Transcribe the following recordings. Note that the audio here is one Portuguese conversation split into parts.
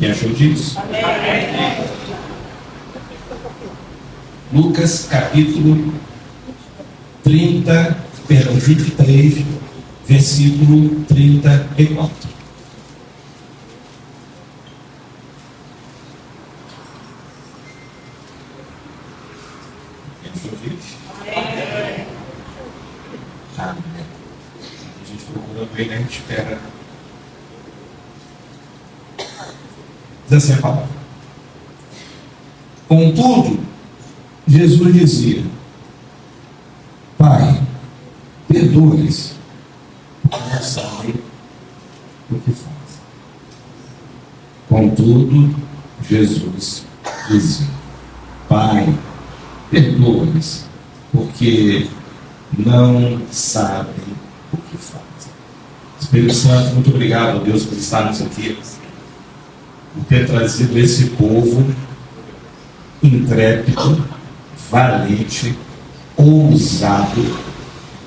Quem achou disso? Amém. Lucas capítulo 23, versículo 34. Quem achou disso? Amém. Amém. A gente procurando ele, a gente espera. Diz assim a palavra. Contudo, Jesus dizia: Pai, perdoa-lhes, porque não sabem o que fazem. Contudo, Jesus dizia: Pai, perdoa-lhes, porque não sabem o que fazem. Espírito Santo, muito obrigado, Deus, por estarmos aqui, por ter trazido esse povo intrépido, valente, ousado,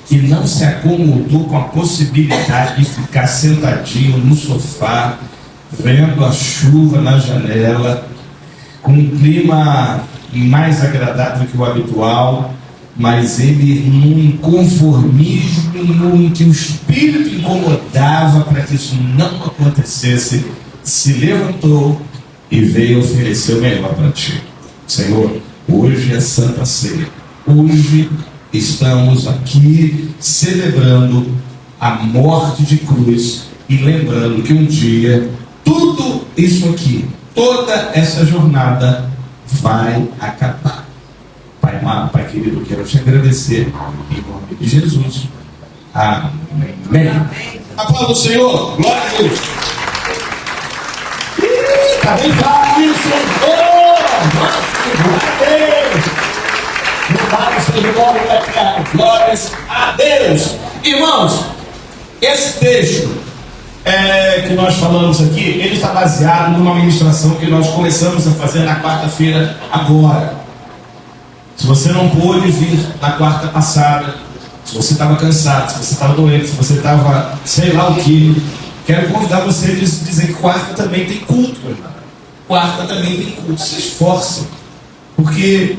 que não se acomodou com a possibilidade de ficar sentadinho no sofá, vendo a chuva na janela, com um clima mais agradável que o habitual, mas ele num inconformismo em que o espírito incomodava para que isso não acontecesse, se levantou e veio oferecer o melhor para ti. Senhor, hoje é Santa Ceia. Hoje estamos aqui celebrando a morte de cruz e lembrando que um dia tudo isso aqui, toda essa jornada vai acabar. Pai amado, Pai querido, quero te agradecer em nome de Jesus. Amém. Aplauda o Senhor. Glória a Deus. Está bem claro isso. Glória a Deus. Louvado seja o nome do Eterno. Glórias a Deus. Irmãos, esse texto que nós falamos aqui, ele está baseado numa ministração que nós começamos a fazer na quarta-feira agora. Se você não pôde vir na quarta passada, se você estava cansado, se você estava doente, se você estava sei lá o que, quero convidar você a dizer que quarta também tem culto, irmão. Quarta também tem culto. Se esforce, porque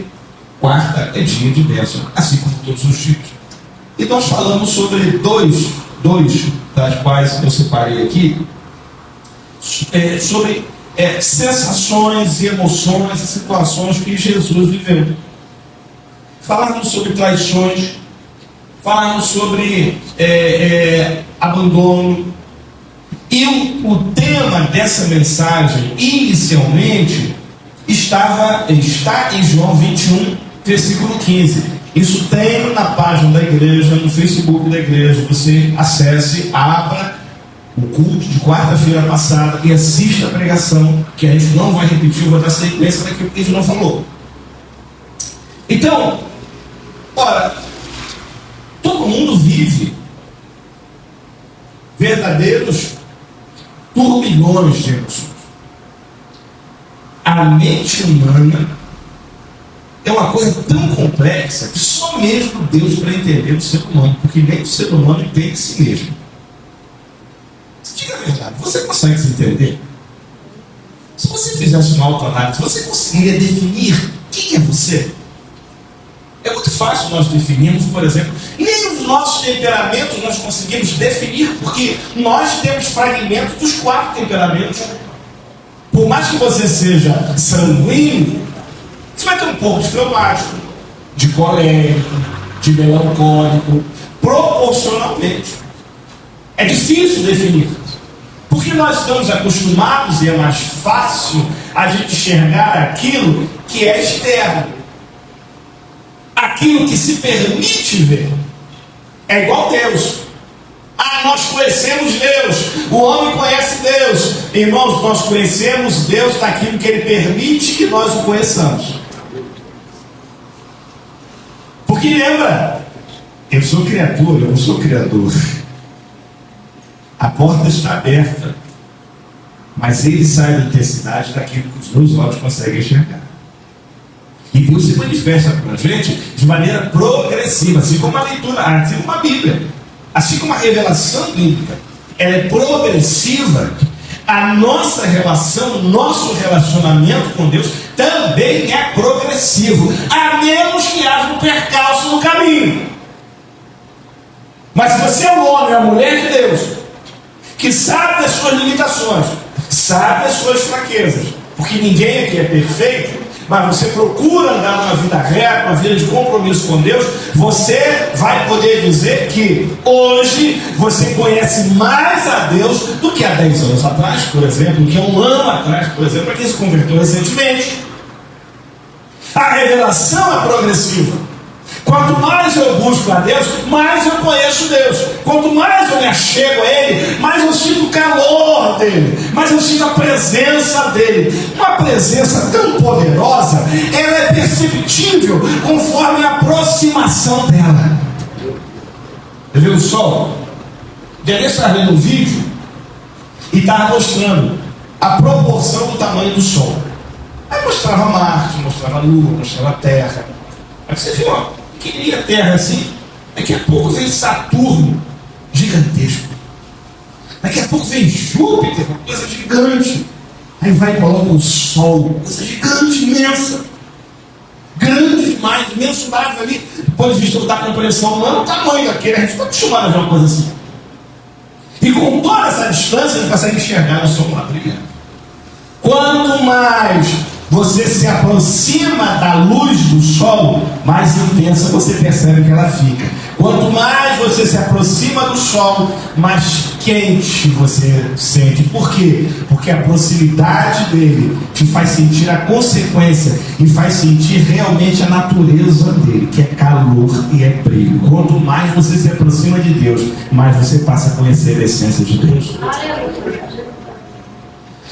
quarta é dia de bênção, assim como todos os dias. E nós falamos sobre dois das quais eu separei aqui, sobre sensações e emoções e situações que Jesus viveu. Falamos sobre traições, falamos sobre abandono. E o tema dessa mensagem, inicialmente, está em João 21, versículo 15. Isso tem na página da igreja, no Facebook da igreja. Você acesse, abra o culto de quarta-feira passada e assista a pregação, que a gente não vai repetir, eu vou dar sequência daquilo que a gente não falou. Então, ora, todo mundo vive verdadeiros turbilhões de emoções. A mente humana é uma coisa tão complexa que só mesmo Deus para entender o ser humano, porque nem o ser humano entende si mesmo. Diga a verdade, você consegue se entender? Se você fizesse uma autoanálise, você conseguiria definir quem é você? É muito fácil nós definirmos, por exemplo, nem os nossos temperamentos nós conseguimos definir, porque nós temos fragmentos dos 4 temperamentos. Por mais que você seja sanguíneo, você vai ter um pouco de fleumático, de colérico, de melancólico, proporcionalmente. É difícil definir, porque nós estamos acostumados e é mais fácil a gente enxergar aquilo que é externo, aquilo que se permite ver. É igual Deus. Nós conhecemos Deus, o homem conhece Deus. Irmãos, nós conhecemos Deus naquilo que Ele permite que nós o conheçamos. Porque lembra, eu sou criatura, eu não sou criador. A porta está aberta, mas Ele sai da intensidade daquilo que os meus olhos conseguem enxergar. E Deus se manifesta para a gente de maneira progressiva, assim como a leitura, assim como a Bíblia. Assim como a revelação bíblica ela é progressiva, a nossa relação, nosso relacionamento com Deus também é progressivo, a menos que haja um percalço no caminho. Mas se você é um homem, uma mulher de Deus, que sabe das suas limitações, sabe das suas fraquezas, porque ninguém aqui é perfeito, mas você procura andar numa vida reta, uma vida de compromisso com Deus, você vai poder dizer que hoje você conhece mais a Deus do que há 10 anos atrás, por exemplo, do que há um ano atrás, por exemplo, para quem se converteu recentemente. A revelação é progressiva. Quanto mais eu busco a Deus, mais eu conheço Deus. Quanto mais eu me achego a Ele, mais eu sinto o calor dEle, mais eu sinto a presença dEle. Uma presença tão poderosa, ela é perceptível conforme a aproximação dela. Você viu o sol? Denise estava vendo um vídeo e estava mostrando a proporção do tamanho do sol. Aí mostrava Marte, mostrava a Lua, mostrava a Terra. Aí você viu, ó, queria Terra assim, daqui a pouco vem Saturno, gigantesco. Daqui a pouco vem Júpiter, uma coisa gigante. Aí vai e coloca o Sol, coisa gigante, imensa. Grande demais, imensurável ali. Do ponto de vista da compreensão humana, o tamanho daquele, a gente está acostumado a ver uma coisa assim. E com toda essa distância, a gente consegue enxergar o Sol lá brilhando. Quanto mais você se aproxima da luz do sol, mais intensa você percebe que ela fica. Quanto mais você se aproxima do sol, mais quente você sente. Por quê? Porque a proximidade dele te faz sentir a consequência e faz sentir realmente a natureza dele, que é calor e é brilho. Quanto mais você se aproxima de Deus, mais você passa a conhecer a essência de Deus.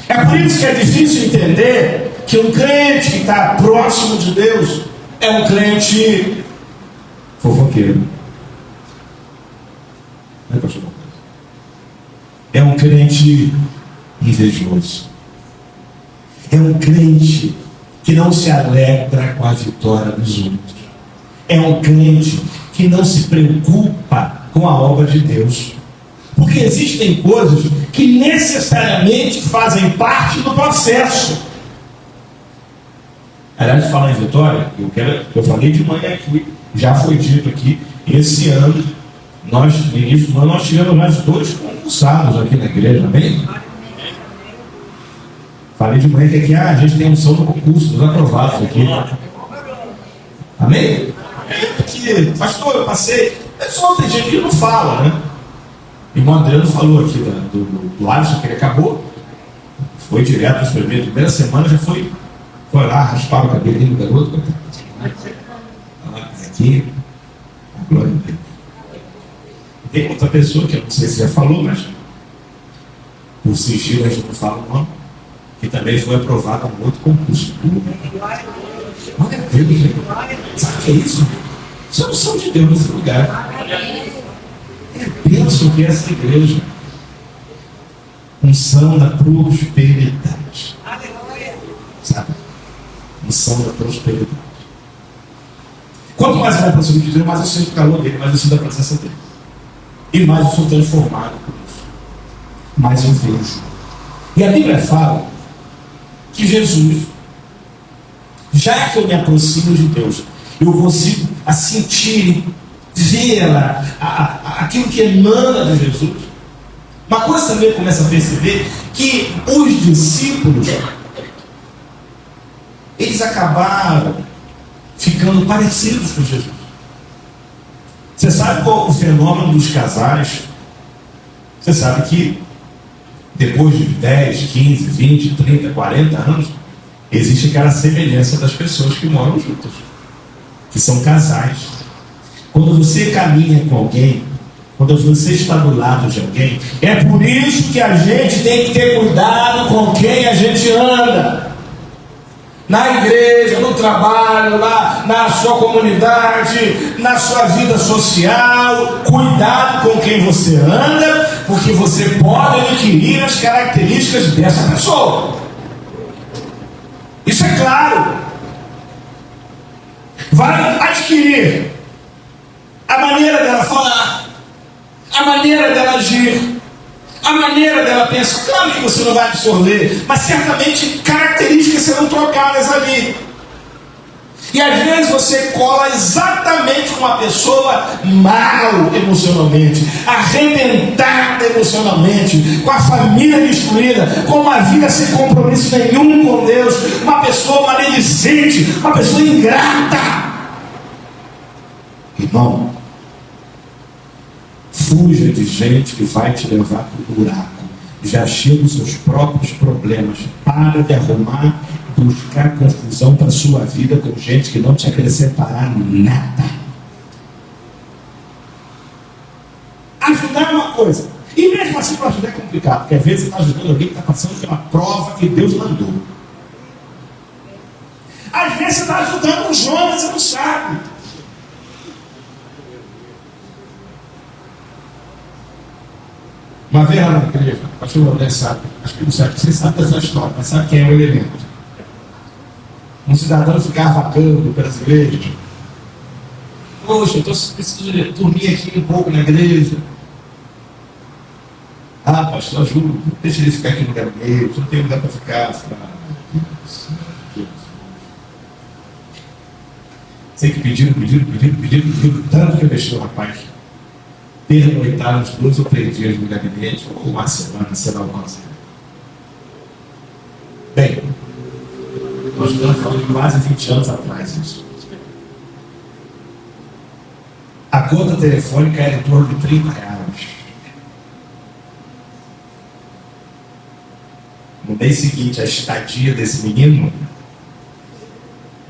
É por isso que é difícil entender que um crente que está próximo de Deus é um crente fofoqueiro. Não é, pastor? É um crente invejoso. É um crente que não se alegra com a vitória dos outros. É um crente que não se preocupa com a obra de Deus. Porque existem coisas que necessariamente fazem parte do processo. Aliás, de falar em vitória, eu falei de manhã aqui, já foi dito aqui, esse ano, no início do ano, nós tivemos mais 2 concursados aqui na igreja, amém? Falei de manhã que aqui a gente tem unção no concurso, dos aprovados aqui. Amém? Porque, pastor, eu passei, só tem gente que não fala, né? O irmão Adriano falou aqui do Alisson, que ele acabou, foi direto para a primeira semana, já foi lá, raspar o cabelinho do garoto. Aqui, a glória dele. Tem outra pessoa que eu não sei se já falou, mas por sigilo a gente não fala o nome, que também foi aprovada em outro concurso. Glória a Deus, gente. Sabe o que é isso? Isso é a unção de Deus nesse lugar. É bênção que é essa igreja. Unção da prosperidade. Sabe? Unção da prosperidade. Quanto mais eu me aproximo de Deus, mais eu sinto o calor dele, mais eu sinto a presença dele. E mais eu sou transformado por isso. Mais eu vejo. E a Bíblia fala que Jesus, já que eu me aproximo de Deus, eu consigo a sentir, ver aquilo que emana de Jesus. Uma coisa também começa a perceber que os discípulos, eles acabaram ficando parecidos com Jesus. Você sabe qual é o fenômeno dos casais? Você sabe que depois de 10, 15, 20, 30, 40 anos, existe aquela semelhança das pessoas que moram juntas, que são casais. Quando você caminha com alguém, quando você está do lado de alguém, é por isso que a gente tem que ter cuidado com quem a gente anda. Na igreja, no trabalho, na sua comunidade, na sua vida social, cuidado com quem você anda, porque você pode adquirir as características dessa pessoa. Isso é claro. Vai adquirir a maneira dela falar, a maneira dela agir, a maneira dela pensar. Claro que você não vai absorver, mas certamente características serão trocadas ali. E às vezes você cola exatamente com uma pessoa mal emocionalmente, arrebentada emocionalmente, com a família destruída, com uma vida sem compromisso nenhum com Deus, uma pessoa maledicente, uma pessoa ingrata. Irmão, fuja de gente que vai te levar para o buraco. Já chega os seus próprios problemas. Para de arrumar, buscar confusão para a sua vida com gente que não te acrescentará nada. Ajudar é uma coisa. E mesmo assim para ajudar é complicado, porque às vezes você está ajudando alguém que está passando pela prova que Deus mandou. Às vezes você está ajudando um Jonas e não sabe. Uma vez lá na igreja, o pastor André sabe, acho que não sabe, você sabe dessa história, mas sabe quem é o elemento. Um cidadão ficava vagando pelas igrejas. Poxa, eu preciso dormir aqui um pouco na igreja. Ah, pastor, ajuda, deixa ele ficar aqui no gabinete, não tem lugar para ficar. Sei que pediram, tanto que eu deixei o rapaz. Pernoitaram os 2 ou 3 dias no gabinete, ou uma semana, sei lá o quanto. Bem, nós estamos falando de quase 20 anos atrás isso. A conta telefônica era em torno de R$30. No mês seguinte, a estadia desse menino,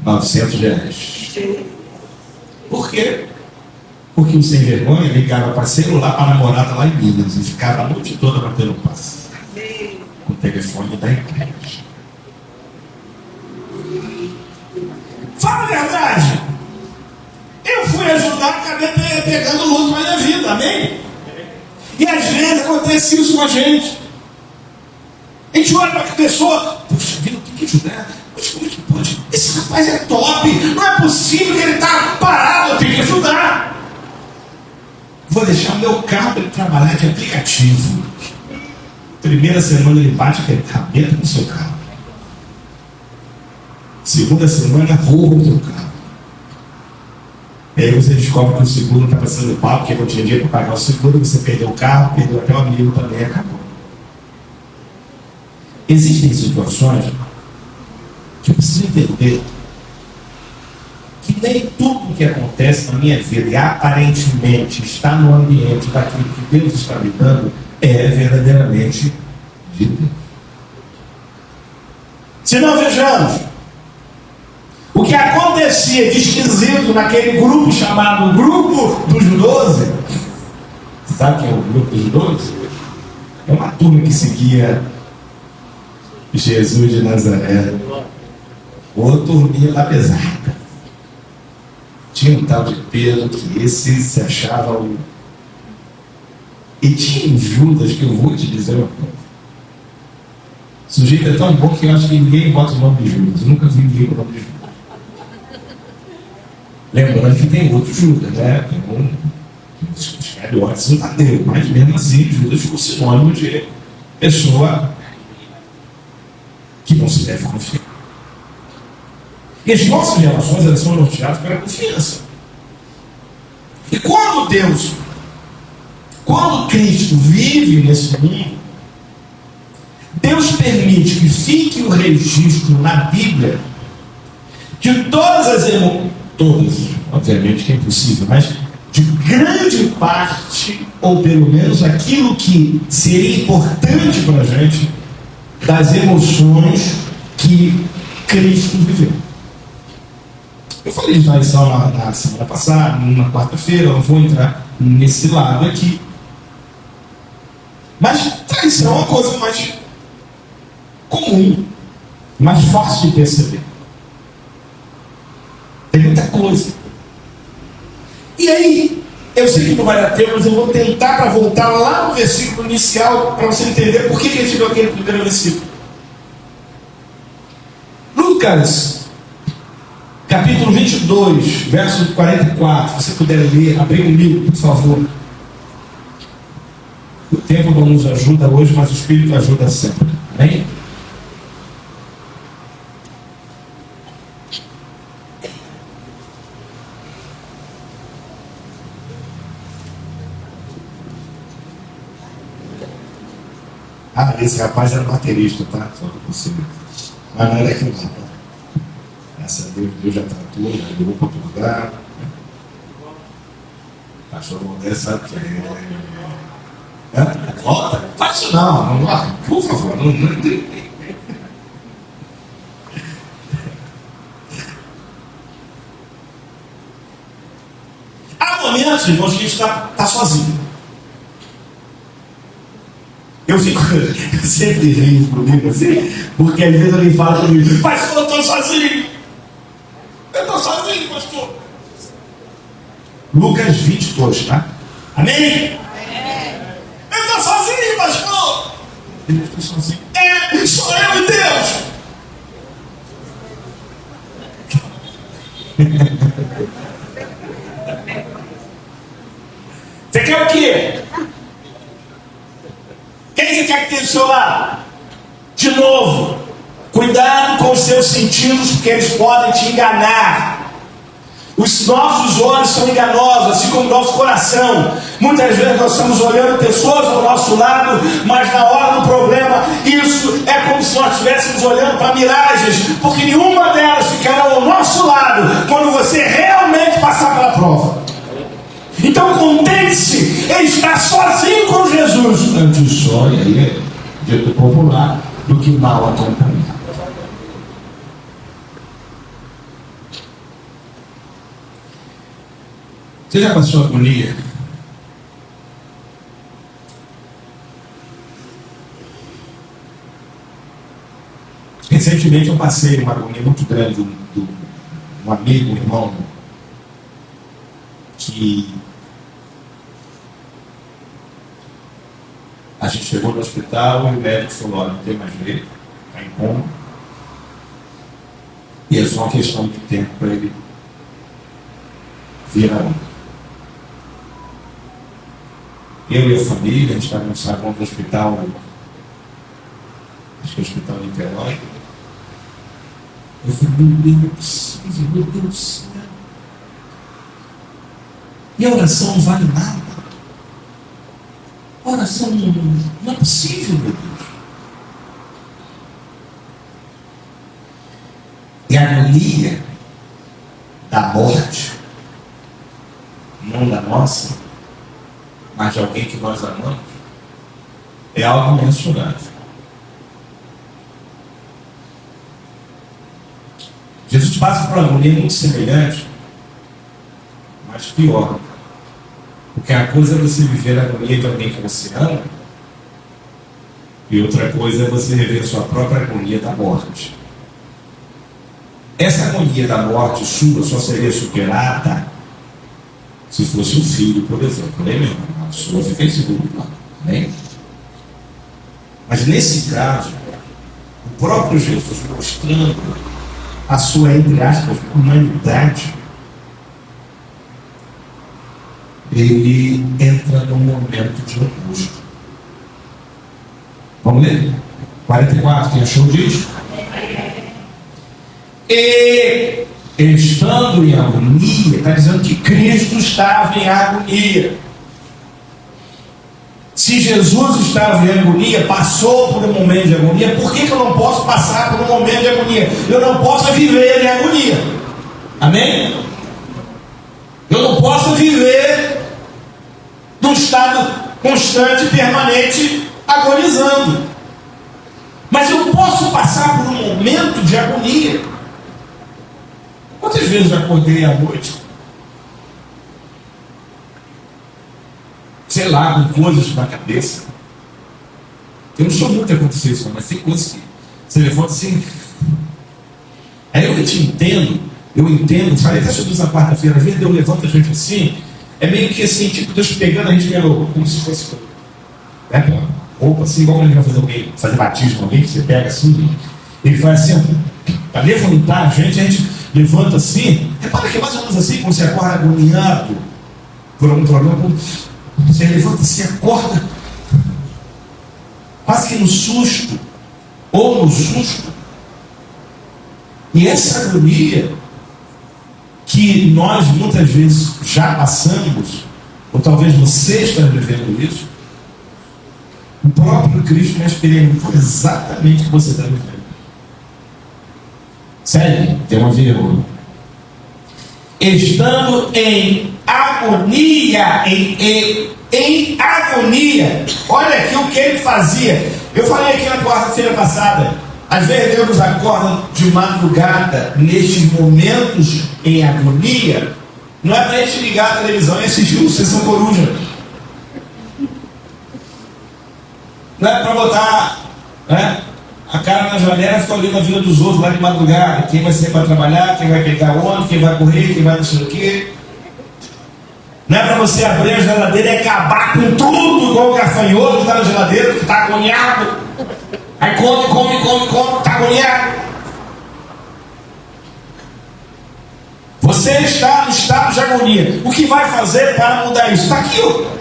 R$900. Por quê? Porque o sem vergonha ligava para celular para a namorada lá em Minas e ficava a noite toda batendo passo com o telefone da igreja. Fala a verdade. Eu fui ajudar, acabei pegando luto na minha vida, amém? E às vezes acontece isso com a gente. A gente olha para a pessoa, puxa vida, eu tenho que ajudar. Mas como é que pode? Esse rapaz é top, não é possível que ele está parado, eu tenho que ajudar. Vou deixar o meu carro para ele trabalhar de aplicativo. Primeira semana ele bate aquele cabelo no seu carro. Segunda semana rouba o seu carro. E aí você descobre que o seguro está passando pau, porque não tinha dinheiro para pagar o seguro, você perdeu o carro, perdeu até o amigo também, acabou. Existem situações que eu preciso entender que nem tudo que acontece na minha vida e aparentemente está no ambiente daquilo que Deus está me dando é verdadeiramente de Deus. Se não, vejamos o que acontecia de esquisito naquele grupo chamado Grupo dos 12. Sabe quem é o Grupo dos 12? É uma turma que seguia Jesus de Nazaré. Outra turminha lá pesada. Tinha um tal de Pedro que esse se achava o... E tinha um Judas que eu vou te dizer uma coisa. O sujeito é tão bom que eu acho que ninguém bota o nome de Judas. Eu nunca vi ninguém com o nome de Judas. Lembrando que tem outro Judas, né? Tem os Iscariotes não Tadeu, mas mesmo assim Judas ficou sinônimo de pessoa que não se deve confiar. E as nossas relações, elas são norteadas pela confiança. E quando Cristo vive nesse mundo, Deus permite que fique o registro na Bíblia de todas as emoções, todas, obviamente que é impossível, mas de grande parte, ou pelo menos aquilo que seria importante para a gente, das emoções que Cristo viveu. Eu falei de traição na semana passada, numa quarta-feira, eu não vou entrar nesse lado aqui. Mas traição é uma coisa mais comum, mais fácil de perceber. Tem muita coisa. E aí, eu sei que não vai dar tempo, mas eu vou tentar para voltar lá no versículo inicial, para você entender por que ele tirou aquele primeiro versículo. Lucas, capítulo 22, verso 44. Se você puder ler, abrir comigo, por favor. O tempo não nos ajuda hoje, mas o Espírito ajuda sempre. Amém? Ah, esse rapaz era baterista, tá? Só que você. Mas não era aquilo não, tá? Essa Deus já tratou, já levou para outro lugar. Pastor Modesta volta? Faz isso não, por favor, não. Há momentos, irmãos, que a gente está sozinho. Eu sempre rio comigo assim, porque às vezes alguém fala comigo, pastor, eu estou sozinho. Eu estou sozinho, pastor. Lucas 22, tá? Amém? Eu estou sozinho, pastor. Eu estou sozinho. Sou eu e Deus. Você quer o quê? Quem você quer que tenha do seu lado? De novo, cuidado com os seus sentidos, porque eles podem te enganar. Os nossos olhos são enganosos, assim como o nosso coração. Muitas vezes nós estamos olhando pessoas ao nosso lado, mas na hora do problema, isso é como se nós estivéssemos olhando para miragens, porque nenhuma delas ficará ao nosso lado quando você realmente passar pela prova. Então contente-se em estar sozinho com Jesus. Antes só, e aí é dito popular, do que mal acompanhado. Você já passou agonia? Recentemente eu passei uma agonia muito grande de um amigo, um irmão, que a gente chegou no hospital e o médico falou, olha, não tem mais jeito, está em coma. E é só uma questão de tempo para ele vir a onda. Eu e a família, a gente estava no saguão do hospital, acho que é o hospital de Niterói. Eu falei, meu Deus do céu. E a oração não vale nada. A oração não é possível, meu Deus. E a agonia da morte, não da nossa, mas de alguém que nós amamos, é algo mensurável. Jesus passa por uma agonia muito semelhante, mas pior. Porque a coisa é você viver a agonia de alguém que você ama, e outra coisa é você viver a sua própria agonia da morte. Essa agonia da morte sua só seria superada se fosse um filho, por exemplo. Né, meu irmão? A sua fica em segundo plano. Né? Mas nesse caso, o próprio Jesus mostrando a sua, entre aspas, humanidade, ele entra num momento de angústia. Vamos ler? 44, quem achou disso? E estando em agonia, está dizendo que Cristo estava em agonia. Se Jesus estava em agonia, passou por um momento de agonia, por que eu não posso passar por um momento de agonia? Eu não posso viver em agonia. Amém? Eu não posso viver num estado constante e permanente agonizando. Mas eu posso passar por um momento de agonia. Quantas vezes eu acordei à noite, sei lá, com coisas na cabeça? Eu não sou muito a acontecer isso, mas tem coisas que você levanta assim. Aí eu te entendo, falei até sobre isso na quarta-feira, às vezes eu levanto a gente assim, é meio que assim, tipo, Deus pegando a gente como se fosse roupa assim, igual quando a gente vai fazer batismo, alguém que você pega assim, ele faz assim, para levantar a gente levanta assim, repara que é mais ou menos assim, quando você acorda agoniado por algum problema, você levanta assim, acorda, quase que no susto, ou no susto. E essa agonia que nós muitas vezes já passamos, ou talvez você esteja vivendo isso, o próprio Cristo já experimentou exatamente o que você está vivendo. Sério, tem uma vírgula. Estando em agonia, em agonia. Olha aqui o que ele fazia. Eu falei aqui na quarta-feira passada. Às vezes Deus nos acorda de madrugada, nestes momentos em agonia. Não é para a gente ligar a televisão e assistir o Sessão Coruja. Não é para botar, né, a cara na janela e ficar olhando a vida dos outros lá de madrugada. Quem vai ser para trabalhar, quem vai pegar onde, quem vai correr, quem vai não sei o quê. Não é para você abrir a geladeira e acabar com tudo, igual o gafanhoto que está na geladeira, que está agoniado. Aí come, está agoniado. Você está no estado de agonia. O que vai fazer para mudar isso? Está aqui, ó.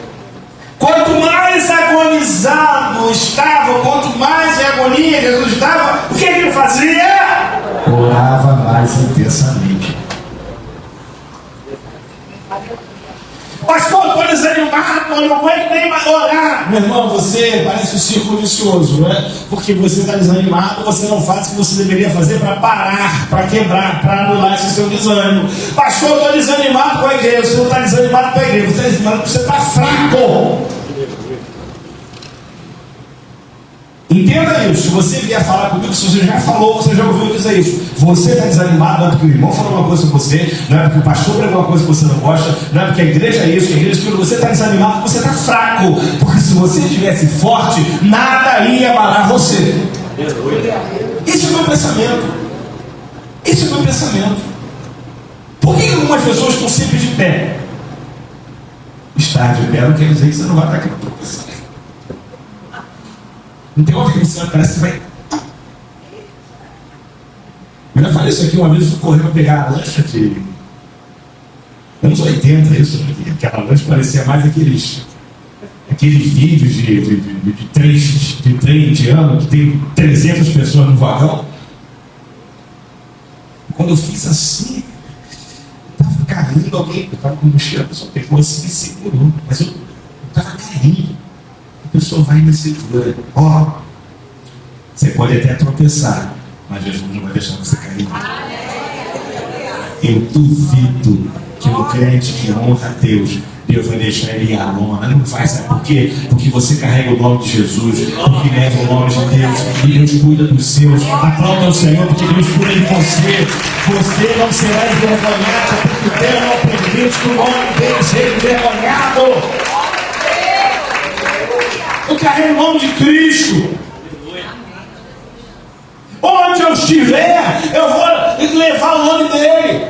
Quanto mais agonizado estava, quanto mais em agonia Jesus estava, o que ele fazia? Orava mais intensamente. Pastor, estou desanimado, eu não aguento nem mais orar. Meu irmão, você parece um círculo vicioso, não é? Porque você está desanimado, você não faz o que você deveria fazer para parar, para quebrar, para anular esse seu desânimo. Pastor, eu estou desanimado com a igreja. Você não está desanimado com a igreja, você está desanimado porque você está fraco. Entenda isso. Se você vier falar comigo, se você já falou, você já ouviu dizer isso. Você está desanimado, não é porque o irmão falou uma coisa com você, não é porque o pastor pregou uma coisa que você não gosta, não é porque a igreja é isso, a igreja é aquilo. Você está desanimado porque você está fraco. Porque se você estivesse forte, nada ia abalar você. Esse é o meu pensamento. Esse é o meu pensamento. Por que algumas pessoas estão sempre de pé? Estar de pé não quer dizer que você não vai estar aqui na tropeçar. Não tem hora que você parece que vai. Eu já falei isso aqui uma vez, eu fui correr para pegar a lancha de anos 80, isso aqui. Aquela lancha parecia mais aqueles vídeos de trem indiano que tem 300 pessoas no vagão. Quando eu fiz assim, eu estava caindo, alguém, eu estava com mochila, a pessoa pegou assim e segurou, mas eu estava caindo. A pessoa vai me segurando. Ó, você pode até tropeçar, mas Jesus não vai deixar você cair. Eu duvido que um crente que honra a Deus, Deus vai deixar ele ir à lona. Não vai, sabe por quê? Porque você carrega o nome de Jesus, porque leva o nome de Deus, e Deus cuida dos seus. Aplauda o Senhor, porque Deus cuida de você. Você não será envergonhado, porque Deus não permite que o nome dele seja envergonhado. Eu carrego o nome de Cristo. Onde eu estiver, eu vou levar o nome dele.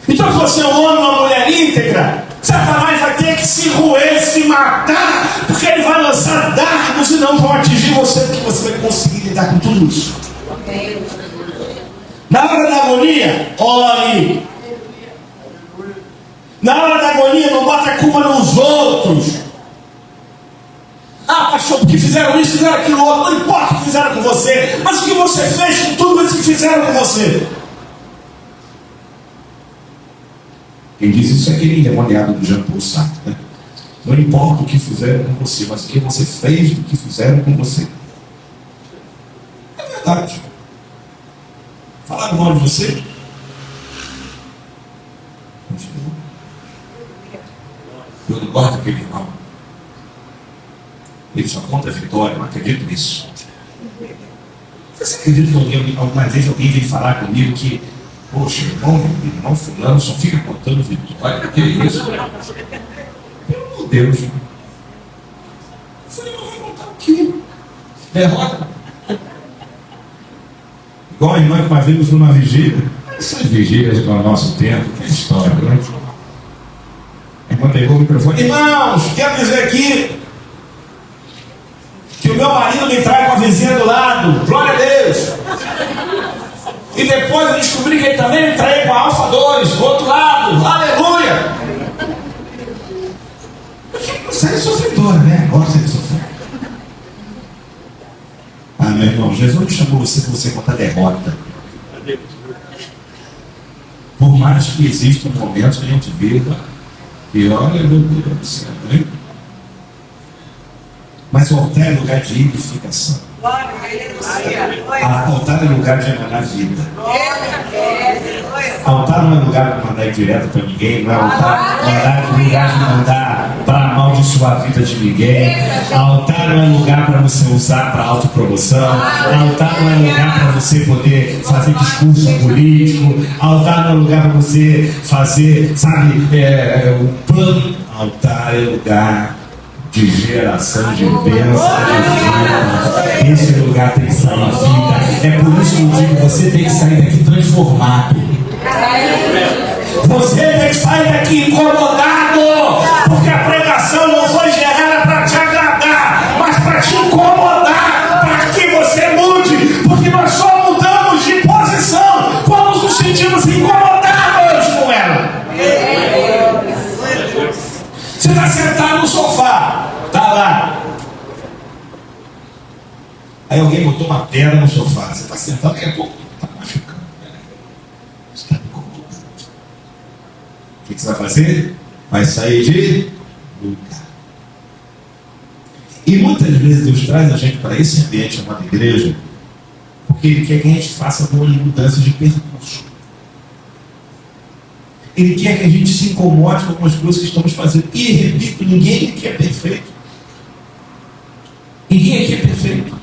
Então, se você é um homem ou uma mulher íntegra, Satanás vai ter que se roer, se matar, porque ele vai lançar dardos e não vão atingir você, porque você vai conseguir lidar com tudo isso. Na hora da agonia, ore. Na hora da agonia, não bota a culpa nos outros. Ah, pastor, porque fizeram isso, fizeram aquilo outro. Não importa o que fizeram com você, mas o que você fez com tudo isso que fizeram com você. Quem diz isso é aquele endemoniado do Jean-Paul Sartre, né? Não importa o que fizeram com você, mas o que você fez do que fizeram com você. É verdade. Falaram mal de você? Continua. Eu não gosto daquele irmão. Ele só conta a vitória, eu não acredito nisso. Você acredita que alguma vez alguém veio falar comigo que, poxa, irmão fulano só fica contando vitória? Que isso? Pelo amor de Deus. Eu falei, não vai contar o quê? Derrota. Igual a irmã que uma vez foi numa vigília. Essas vigílias do nosso tempo, que história, né? A irmã pegou o microfone. Irmãos, quero dizer aqui que o meu marido me trai com a vizinha do lado. Glória a Deus. E depois eu descobri que ele também me traiu com a Alfa 2, do outro lado. Aleluia. Você é sofredora, né? Gosta de sofrer. Jesus não chamou você para você contar derrota. Por mais que existam momentos que a gente viva que, olha, meu Deus do céu, né? Mas o altar é lugar de edificação. Altar é lugar de emanar vida. Altar não é lugar para mandar ir direto para ninguém, não é lugar de mandar para amaldiçoar a vida de ninguém. Altar não é lugar para você usar para autopromoção. Altar não é lugar para você poder fazer discurso político. Altar não é lugar para você fazer, sabe, um plano. Altar é lugar de geração de bênção de vida. Esse lugar tem que sair vida. É por isso que eu digo, você tem que sair daqui transformado. Você tem que sair daqui incomodado. Porque a pregação não foi gerada para te agradar, mas para te incomodar, para que você mude. Porque nós só mudamos de posição quando nos sentimos incomodados com ela. Você está sentado no sofá, está lá. Aí alguém botou uma pedra no sofá. Você está sentado, daqui a pouco está machucando. Você está incomodado. O que você vai fazer? Vai sair de lugar. E muitas vezes Deus traz a gente para esse ambiente chamado igreja, porque Ele quer que a gente faça algumas mudanças de percurso. Ele quer que a gente se incomode com algumas coisas que estamos fazendo. E repito, ninguém aqui é perfeito. Ninguém aqui é perfeito.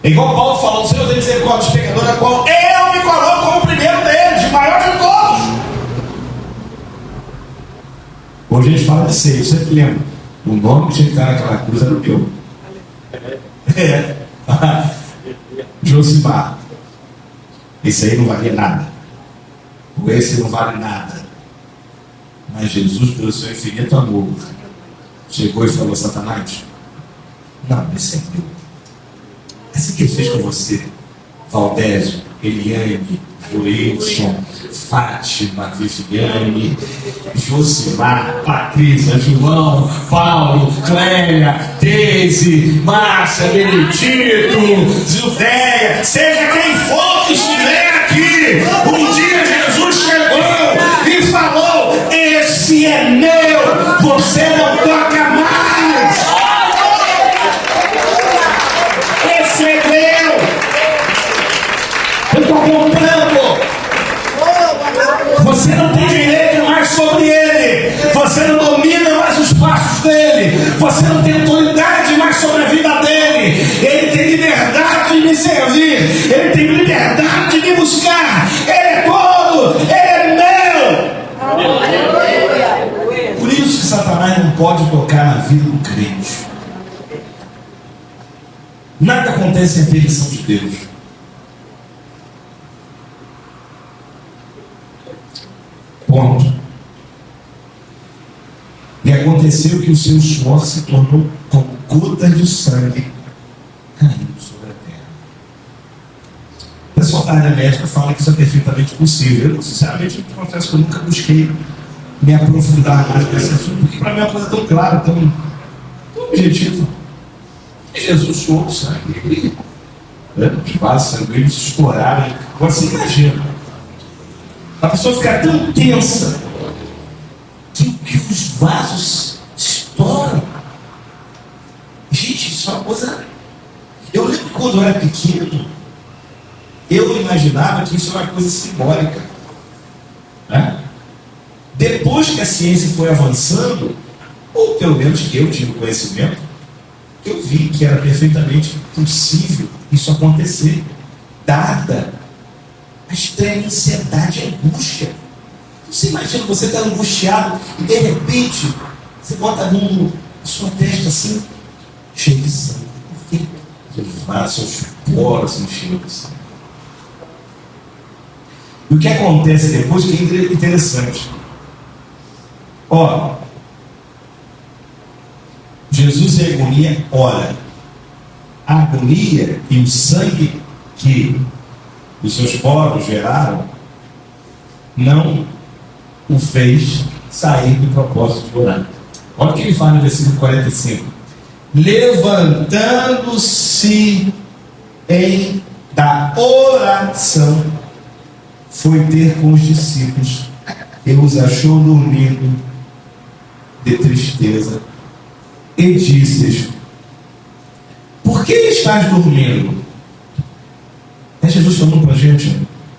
É igual Paulo falou: o Senhor tem misericórdia dos pecadores, a qual eu me coloco como o primeiro deles, o maior de todos. Hoje a gente fala de ceia, eu sempre lembro. O nome que tinha que estar naquela cruz era o meu. Josimar. Esse aí não valia nada. Esse não vale nada. Mas Jesus, pelo seu infinito amor, chegou e falou: Satanás, não, esse é meu. Assim que ele fez com você, Valdésio, Eliane, Wilson, Fátima, Viviane, Josimar, Patrícia, João, Paulo, Clélia, Deise, Márcia, Benedito, Zildéia, seja quem for que estiver aqui, um dia Jesus chegou e falou: esse é meu, você não toca mais. Esse é meu. Eu estou comprando. Você não tem direito mais sobre ele. Você não domina mais os passos dele. Você não tem autoridade mais sobre a vida dele. Ele tem liberdade de me servir. Ele tem liberdade de me buscar. Ele é todo. Ele é meu. Por isso que Satanás não pode tocar na vida do crente. Nada acontece sem a permissão de Deus. Ponto. E aconteceu que o seu suor se tornou como gotas de sangue caindo sobre a terra. O pessoal da área médica fala que isso é perfeitamente possível. Eu, sinceramente, eu confesso que eu nunca busquei me aprofundar mais nesse assunto, porque para mim é uma coisa tão clara, tão objetiva. E Jesus suou o sangue. Os vasos sanguíneos estouraram. Agora você imagina. A pessoa fica tão tensa que os vasos estouram. Gente, isso é uma coisa. Eu lembro que quando eu era pequeno, eu imaginava que isso era uma coisa simbólica. Né? Depois que a ciência foi avançando, ou pelo menos que eu tive conhecimento, eu vi que era perfeitamente possível isso acontecer, dada a extrema ansiedade e angústia. Você imagina, você está angustiado e de repente você bota a mão na sua testa assim, cheio de sangue. Por quê? Seus poros assim, cheios de sangue. E o que acontece depois que é interessante. Ó, Jesus e a agonia, ora, a agonia e o sangue que os seus poros geraram não o fez sair do propósito de orar. Olha o que ele fala no versículo 45. levantando-se da oração, foi ter com os discípulos e os achou dormindo de tristeza e disse-lhes: por que estás dormindo? É Jesus falando para a gente: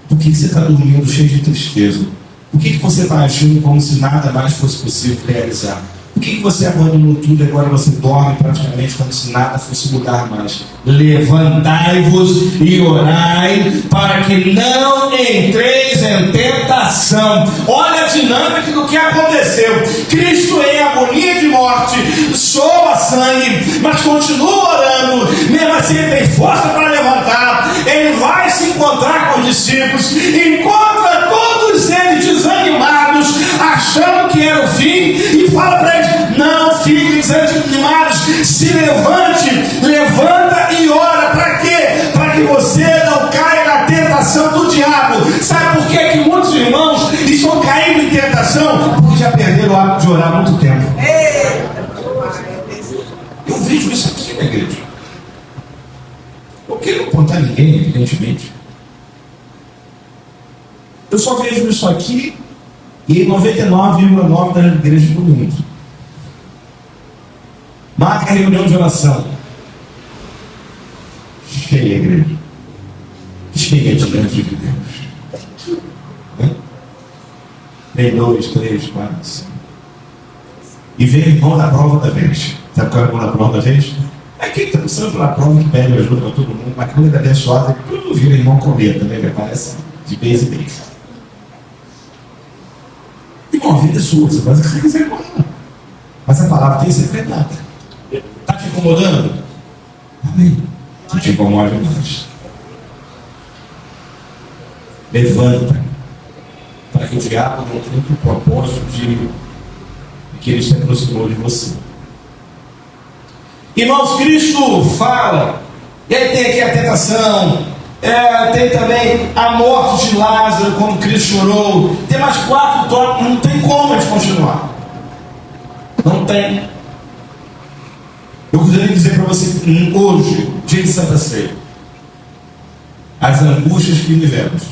por que você está dormindo cheio de tristeza? Por que você está agindo como se nada mais fosse possível realizar? Por que você abandonou tudo e agora você dorme praticamente como se nada fosse mudar mais? Levantai-vos e orai para que não entreis em tentação. Olha a dinâmica do que aconteceu. Cristo em agonia de morte, soa sangue, mas continua orando. Mesmo assim ele tem força para levantar. Ele vai se encontrar com os discípulos, encontra todos eles desanimados, achando que era o fim, e fala para eles: não fiquem desanimados, se levanta e ora. Para quê? Para que você não caia na tentação do diabo. Sabe por que muitos irmãos estão caindo em tentação? Porque já perderam o hábito de orar há muito tempo. Eu vejo isso aqui na igreja. Eu quero apontar ninguém, evidentemente. Eu só vejo isso aqui e em 99,9% das igrejas do mundo. Marca a reunião de oração. Cheia a igreja. Cheia diante de Deus. Tem 2, 3, 4, 5. E vem o irmão da prova da vez. Sabe qual é o irmão da prova da vez? É quem está passando pela prova, que pede ajuda para todo mundo, mas quando ele é abençoado, ele vira irmão cometa, né? Ele aparece de vez em vez. Irmão, a vida é sua, você faz o que você quiser com ela. Mas a palavra tem que ser pregada. Está te incomodando? Amém. Não te incomode mais. Levanta, para que o diabo não tenha o propósito de que ele se aproximou de você. Irmãos, Cristo fala, ele tem aqui a tentação, tem também a morte de Lázaro, como Cristo chorou. Tem mais 4 tópicos, não tem como a gente continuar. Não tem. Eu gostaria de dizer para você hoje, dia de Santa Ceia, as angústias que vivemos,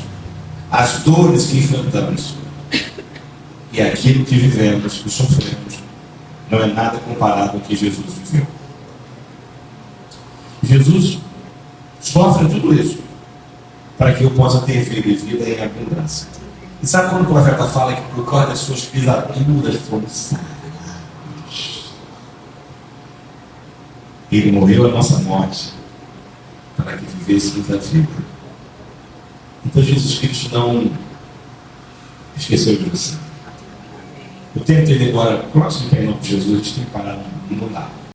as dores que enfrentamos e aquilo que vivemos, que sofremos, não é nada comparado ao que Jesus viveu. Jesus sofre tudo isso para que eu possa ter vida em abundância. E sabe quando o profeta fala que por causa das suas pisaduras foram saradas? Ele morreu a nossa morte para que vivêssemos a vida. Então Jesus Cristo não esqueceu de você. Eu tenho que entender agora, próximo que é em nome de Jesus, a gente tem que parar no lado.